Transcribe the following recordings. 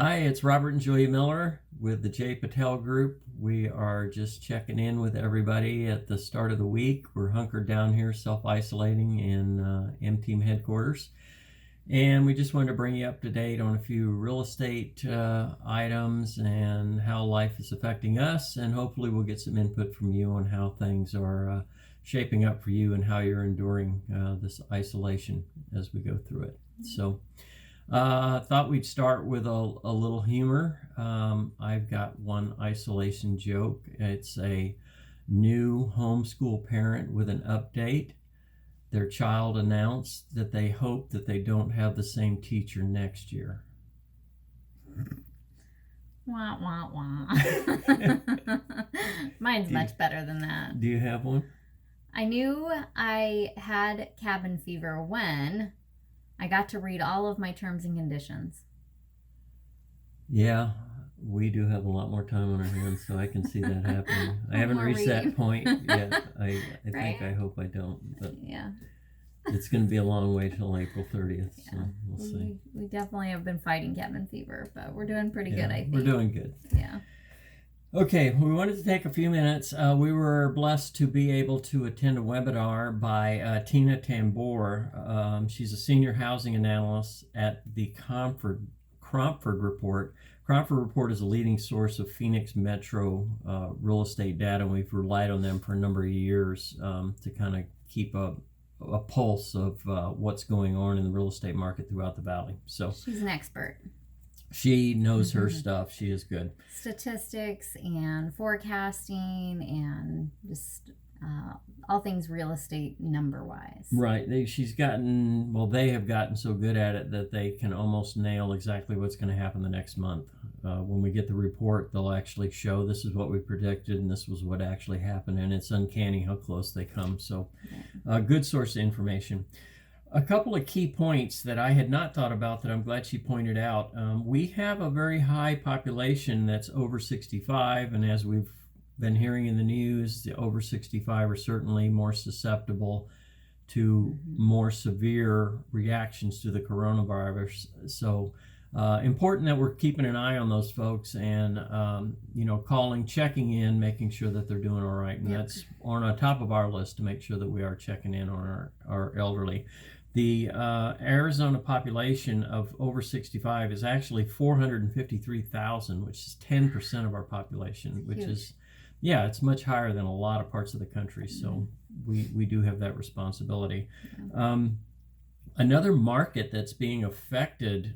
Hi, it's Robert and Julia Miller with the J. Patel Group. We are just checking in with everybody at the start of the week. We're hunkered down here, self-isolating in M-Team headquarters. And we just wanted to bring you up to date on a few real estate items and how life is affecting us. And hopefully we'll get some input from you on how things are shaping up for you and how you're enduring this isolation as we go through it. So thought we'd start with a little humor. I've got one isolation joke. It's a new homeschool parent with an update. Their child announced that they hope that they don't have the same teacher next year. Wah, wah, wah. Mine's much better than that. Do you have one? I knew I had cabin fever when I got to read all of my terms and conditions. Yeah, we do have a lot more time on our hands, so I can see that happening. I haven't reached that point yet. I think, I hope I don't, but yeah, it's going to be a long way till April 30th, so we'll see. We definitely have been fighting cabin fever, but we're doing pretty good, I think. We're doing good. Yeah. Okay, we wanted to take a few minutes. We were blessed to be able to attend a webinar by Tina Tambour. She's a senior housing analyst at the Cromford Report. Cromford Report is a leading source of Phoenix Metro real estate data, and we've relied on them for a number of years to kind of keep a pulse of what's going on in the real estate market throughout the valley. So she's an expert. She knows her stuff. She is good. Statistics and forecasting and just all things real estate number-wise. Right. They have gotten so good at it that they can almost nail exactly what's going to happen the next month. When we get the report, they'll actually show this is what we predicted and this was what actually happened. And it's uncanny how close they come. So good source of information. A couple of key points that I had not thought about that I'm glad she pointed out. We have a very high population that's over 65, and as we've been hearing in the news, the over 65 are certainly more susceptible to more severe reactions to the coronavirus. So important that we're keeping an eye on those folks and calling, checking in, making sure that they're doing all right. And that's on the top of our list to make sure that we are checking in on our elderly. The Arizona population of over 65 is actually 453,000, which is 10% of our population, which is, it's much higher than a lot of parts of the country. So we do have that responsibility. Another market that's being affected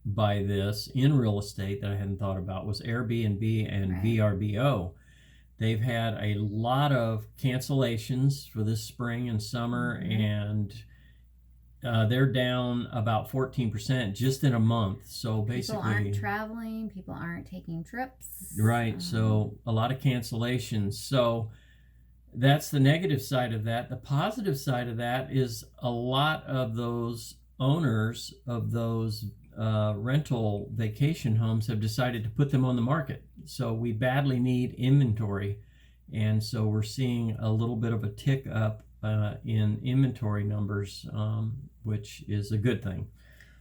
by this in real estate that I hadn't thought about was Airbnb and VRBO. They've had a lot of cancellations for this spring and summer, and they're down about 14% just in a month. So basically, people aren't traveling, people aren't taking trips. Right. So a lot of cancellations. So that's the negative side of that. The positive side of that is a lot of those owners of those rental vacation homes have decided to put them on the market. So we badly need inventory. And so we're seeing a little bit of a tick up in inventory numbers, which is a good thing.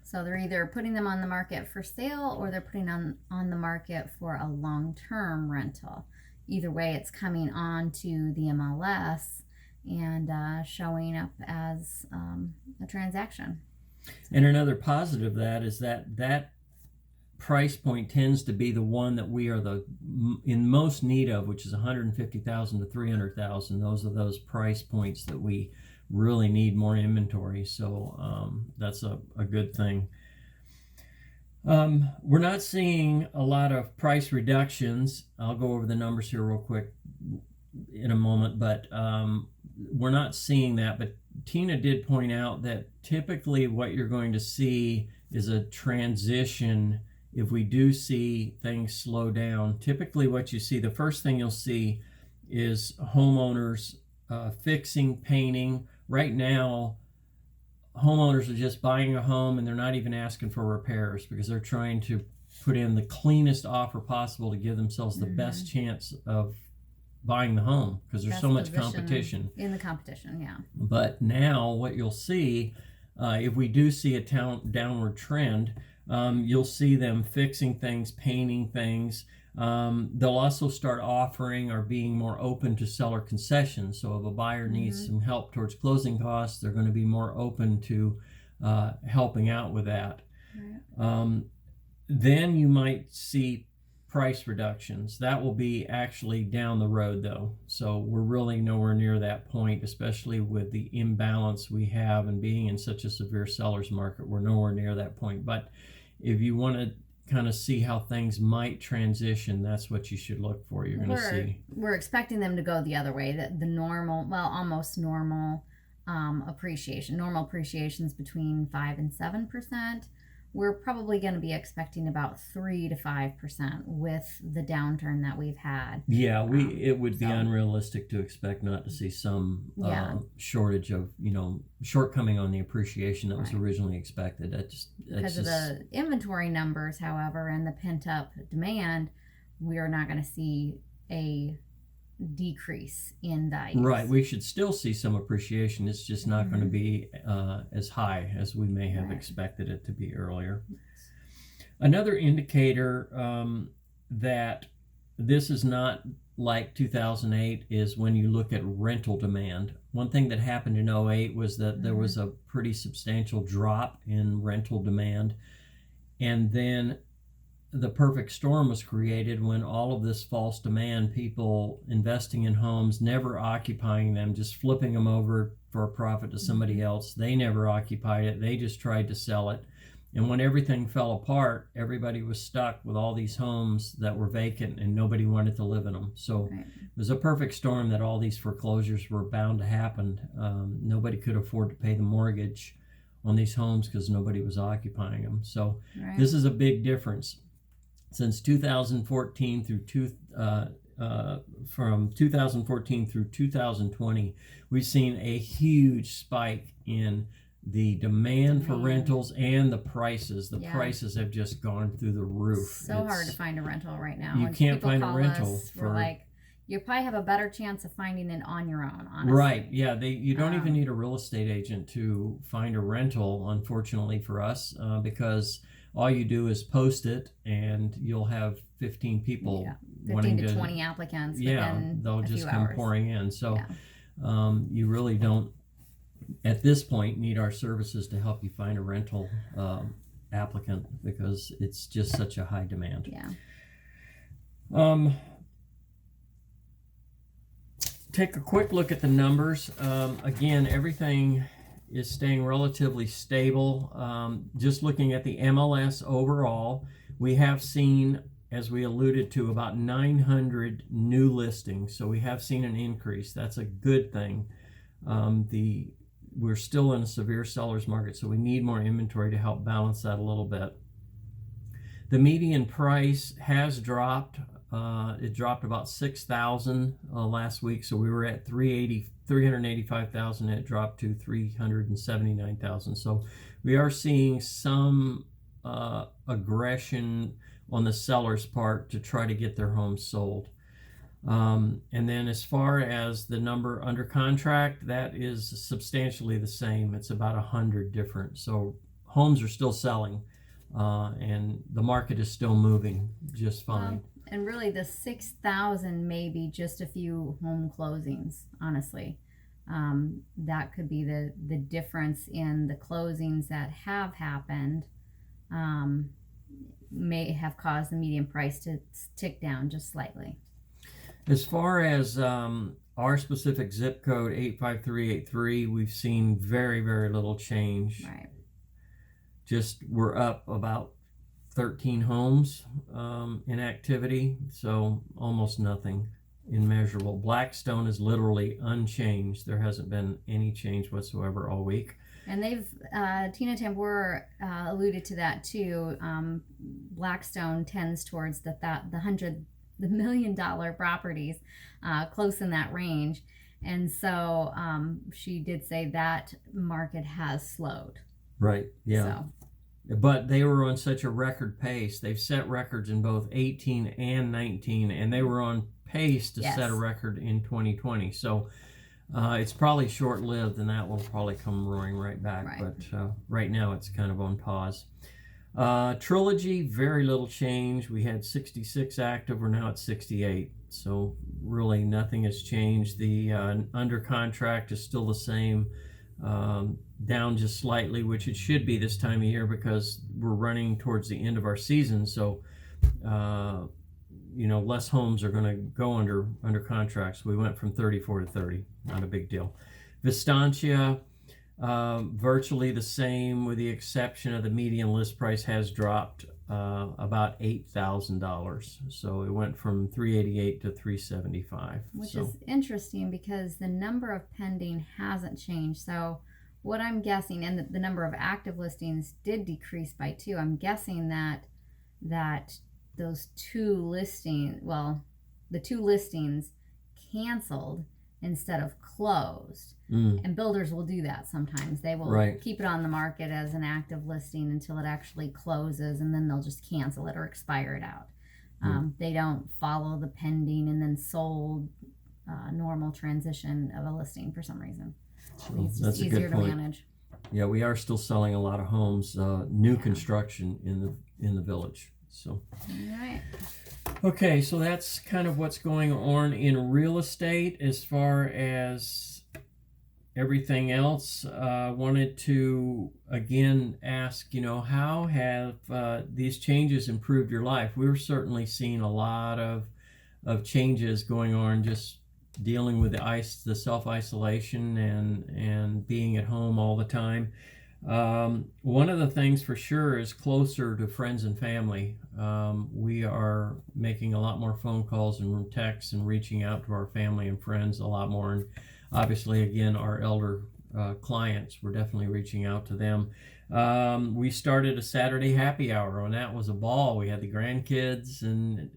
So they're either putting them on the market for sale or they're putting them on the market for a long-term rental. Either way, it's coming on to the MLS and showing up as a transaction. And another positive of that is that price point tends to be the one that we are in most need of, which is 150,000 to 300,000. Those are those price points that we really need more inventory. So that's a good thing. We're not seeing a lot of price reductions. I'll go over the numbers here real quick in a moment, but we're not seeing that. But Tina did point out that typically what you're going to see is a transition. If we do see things slow down, typically what you see, the first thing you'll see is homeowners fixing, painting. Right now, homeowners are just buying a home and they're not even asking for repairs because they're trying to put in the cleanest offer possible to give themselves the best chance of buying the home because there's so much competition. In the competition, yeah. But now what you'll see, if we do see a downward trend, You'll see them fixing things, painting things. They'll also start offering or being more open to seller concessions. So if a buyer needs some help towards closing costs, they're going to be more open to helping out with that. Right. Then you might see price reductions. That will be actually down the road though. So we're really nowhere near that point, especially with the imbalance we have and being in such a severe seller's market. We're nowhere near that point. But if you want to kind of see how things might transition, that's what you should look for. You're going to see. We're expecting them to go the other way, the normal, well, almost normal appreciation. Normal appreciation's between 5 and 7%. We're probably going to be expecting about 3 to 5% with the downturn that we've had. Yeah, it would be unrealistic to expect not to see some shortage of, shortcoming on the appreciation that was originally expected. Because of the inventory numbers, however, and the pent up demand, we are not going to see a decrease in values. Right, we should still see some appreciation. It's just not going to be as high as we may have expected it to be earlier. Another indicator that this is not like 2008 is when you look at rental demand. One thing that happened in 2008 was that there was a pretty substantial drop in rental demand, and then the perfect storm was created when all of this false demand, people investing in homes, never occupying them, just flipping them over for a profit to somebody else. They never occupied it. They just tried to sell it. And when everything fell apart, everybody was stuck with all these homes that were vacant and nobody wanted to live in them. So it was a perfect storm that all these foreclosures were bound to happen. Nobody could afford to pay the mortgage on these homes because nobody was occupying them. So this is a big difference. Since 2014 through from 2014 through 2020, we've seen a huge spike in the demand for rentals and the prices. The prices have just gone through the roof. So hard to find a rental right now. You can't find a rental. We're like, you probably have a better chance of finding it on your own, honestly. Right, yeah. You don't even need a real estate agent to find a rental, unfortunately for us, because all you do is post it and you'll have 15 people 15 to 20 applicants within they'll a just few come hours. pouring in. So you really don't at this point need our services to help you find a rental applicant, because it's just such a high demand. Take a quick look at the numbers. Again, everything is staying relatively stable. Just looking at the MLS overall, we have seen, as we alluded to, about 900 new listings. So we have seen an increase. That's a good thing. We're still in a severe seller's market, so we need more inventory to help balance that a little bit. The median price has dropped. It dropped about $6,000 last week, so we were at $385,000. It dropped to $379,000. So we are seeing some aggression on the seller's part to try to get their homes sold. And then as far as the number under contract, that is substantially the same. It's about 100 different. So homes are still selling, and the market is still moving just fine. And really the 6,000 may be just a few home closings, honestly. That could be the difference in the closings that have happened, may have caused the median price to tick down just slightly. As far as our specific zip code 85383, we've seen very, very little change. Right. Just we're up about 13 homes in activity, so almost nothing immeasurable. Blackstone is literally unchanged. There hasn't been any change whatsoever all week. And they've, Tina Tambour alluded to that too. Blackstone tends towards the $100 million properties, close in that range. And so she did say that market has slowed. Right, yeah. So. But they were on such a record pace. They've set records in both 18 and 19, and they were on pace to set a record in 2020. So it's probably short-lived, and that will probably come roaring right back. Right. But right now it's kind of on pause. Trilogy, very little change. We had 66 active. We're now at 68. So really nothing has changed. The under contract is still the same, down just slightly, which it should be this time of year because we're running towards the end of our season. So, less homes are going to go under contracts. We went from 34 to 30. Not a big deal. Vistancia, virtually the same, with the exception of the median list price has dropped about $8,000. So it went from 388 to 375. Which is interesting because the number of pending hasn't changed. So what I'm guessing, and the number of active listings did decrease by 2. I'm guessing that those the two listings canceled instead of closed. And builders will do that sometimes. They will keep it on the market as an active listing until it actually closes, and then they'll just cancel it or expire it out. They don't follow the pending and then sold normal transition of a listing for some reason. So it's that's just a good easier to point. manage. Yeah, we are still selling a lot of homes, new construction in the village. So. All right. Okay, so that's kind of what's going on in real estate. As far as everything else, wanted to again ask, how have these changes improved your life? We're certainly seeing a lot of changes going on, just dealing with the self-isolation and being at home all the time. One of the things for sure is closer to friends and family. We are making a lot more phone calls and texts and reaching out to our family and friends a lot more. And obviously, again, our elder clients, we're definitely reaching out to them. We started a Saturday happy hour, and that was a ball. We had the grandkids, and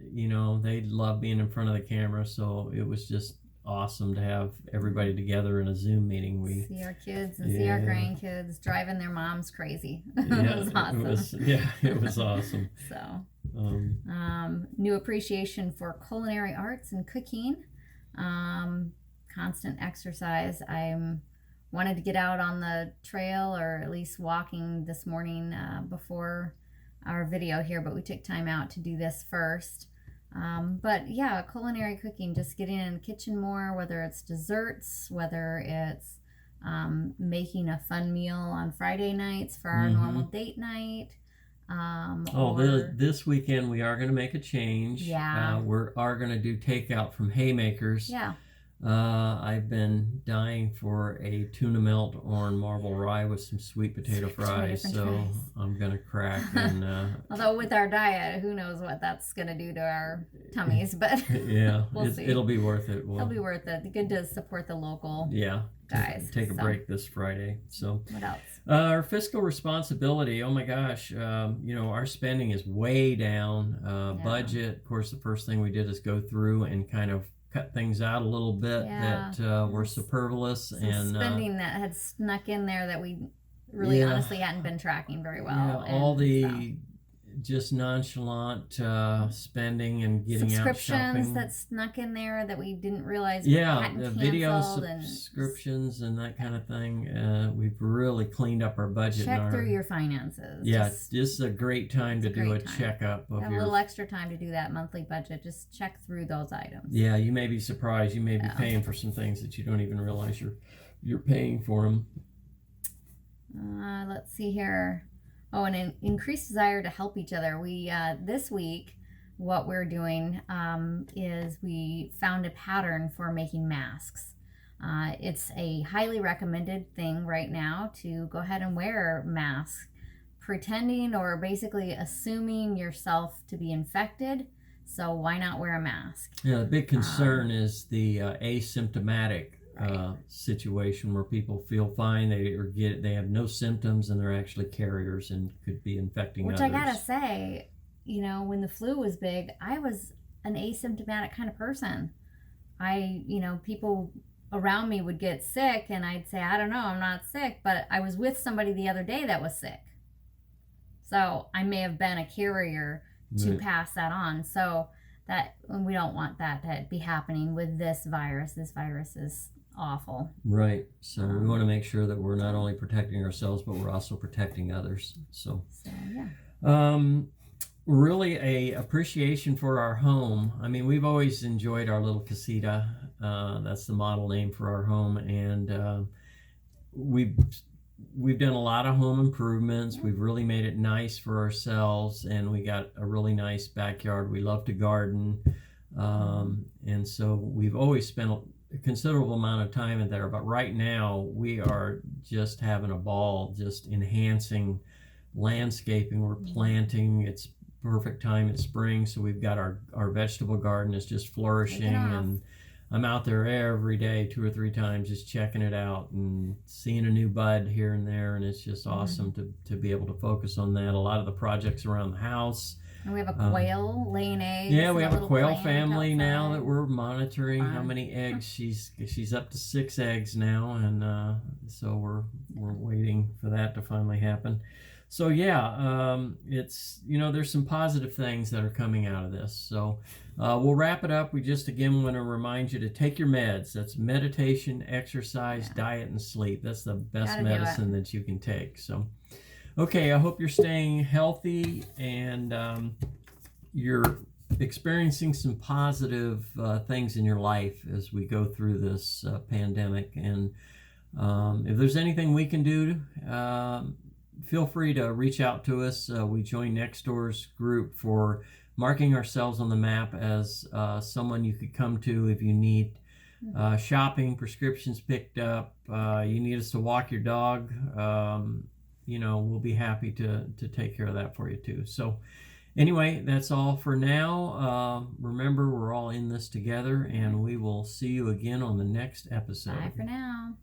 they love being in front of the camera, so it was just awesome to have everybody together in a Zoom meeting. We see our kids and see our grandkids driving their moms crazy. Yeah, it was awesome. It was awesome. So, new appreciation for culinary arts and cooking, constant exercise. I wanted to get out on the trail, or at least walking this morning before our video here, but we took time out to do this first. But yeah, culinary cooking, just getting in the kitchen more, whether it's desserts, whether it's making a fun meal on Friday nights for our normal date night. This weekend we are going to make a change. Yeah. We are going to do takeout from Haymakers. Yeah. I've been dying for a tuna melt on marble rye with some sweet potato fries, so I'm gonna crack. And although with our diet, who knows what that's gonna do to our tummies, but yeah, we'll see. It'll be worth it. It'll be worth it. Good to support the local guys. Take a break this Friday. So what else? Our fiscal responsibility. Oh my gosh, our spending is way down. Budget. Of course, the first thing we did is go through and kind of cut things out a little bit that were superfluous, and spending that had snuck in there that we really honestly hadn't been tracking very well. All the just nonchalant spending and getting subscriptions out shopping. That snuck in there that we didn't realize the video subscriptions and that kind of thing. We've really cleaned up our budget. Check through your finances. Yeah, this is a great time to do a checkup of have a little extra time to do that monthly budget. Just check through those items. Yeah, you may be surprised. You may be paying for some things that you don't even realize you're paying for them. Let's see here. Oh, and an increased desire to help each other. We this week, what we're doing is we found a pattern for making masks. It's a highly recommended thing right now to go ahead and wear masks, pretending or basically assuming yourself to be infected. So why not wear a mask? Yeah, the big concern is the asymptomatic situation where people feel fine, they have no symptoms, and they're actually carriers and could be infecting others. Which I gotta say, when the flu was big, I was an asymptomatic kind of person. People around me would get sick, and I'd say, I don't know, I'm not sick, but I was with somebody the other day that was sick. So I may have been a carrier to pass that on. So that we don't want that to be happening with this virus. This virus is awful. Right. So we want to make sure that we're not only protecting ourselves, but we're also protecting others. So yeah. Um, Really a appreciation for our home. I mean, we've always enjoyed our little casita. That's the model name for our home, and we've we've done a lot of home improvements. We've really made it nice for ourselves, and we got a really nice backyard. We love to garden, and so we've always spent a considerable amount of time in there. But right now, we are just having a ball, just enhancing landscaping. We're planting. It's perfect time in spring, so we've got our vegetable garden is just flourishing, and I'm out there every day 2 or 3 times just checking it out and seeing a new bud here and there, and it's just awesome to be able to focus on that. A lot of the projects around the house. And we have a quail laying eggs. Yeah, we in have a little quail plant family now outside. that we're monitoring how Fun. many eggs she's up to 6 eggs now, and so we're waiting for that to finally happen. So yeah, it's there's some positive things that are coming out of this. So we'll wrap it up. We just again want to remind you to take your meds. That's meditation, exercise, diet, and sleep. That's the best Gotta do medicine that you can take. So. Okay, I hope you're staying healthy and you're experiencing some positive things in your life as we go through this pandemic. And if there's anything we can do, feel free to reach out to us. We joined Nextdoor's group for marking ourselves on the map as someone you could come to if you need shopping, prescriptions picked up, you need us to walk your dog. We'll be happy to take care of that for you too. So anyway, that's all for now. Remember, we're all in this together, and we will see you again on the next episode. Bye for now.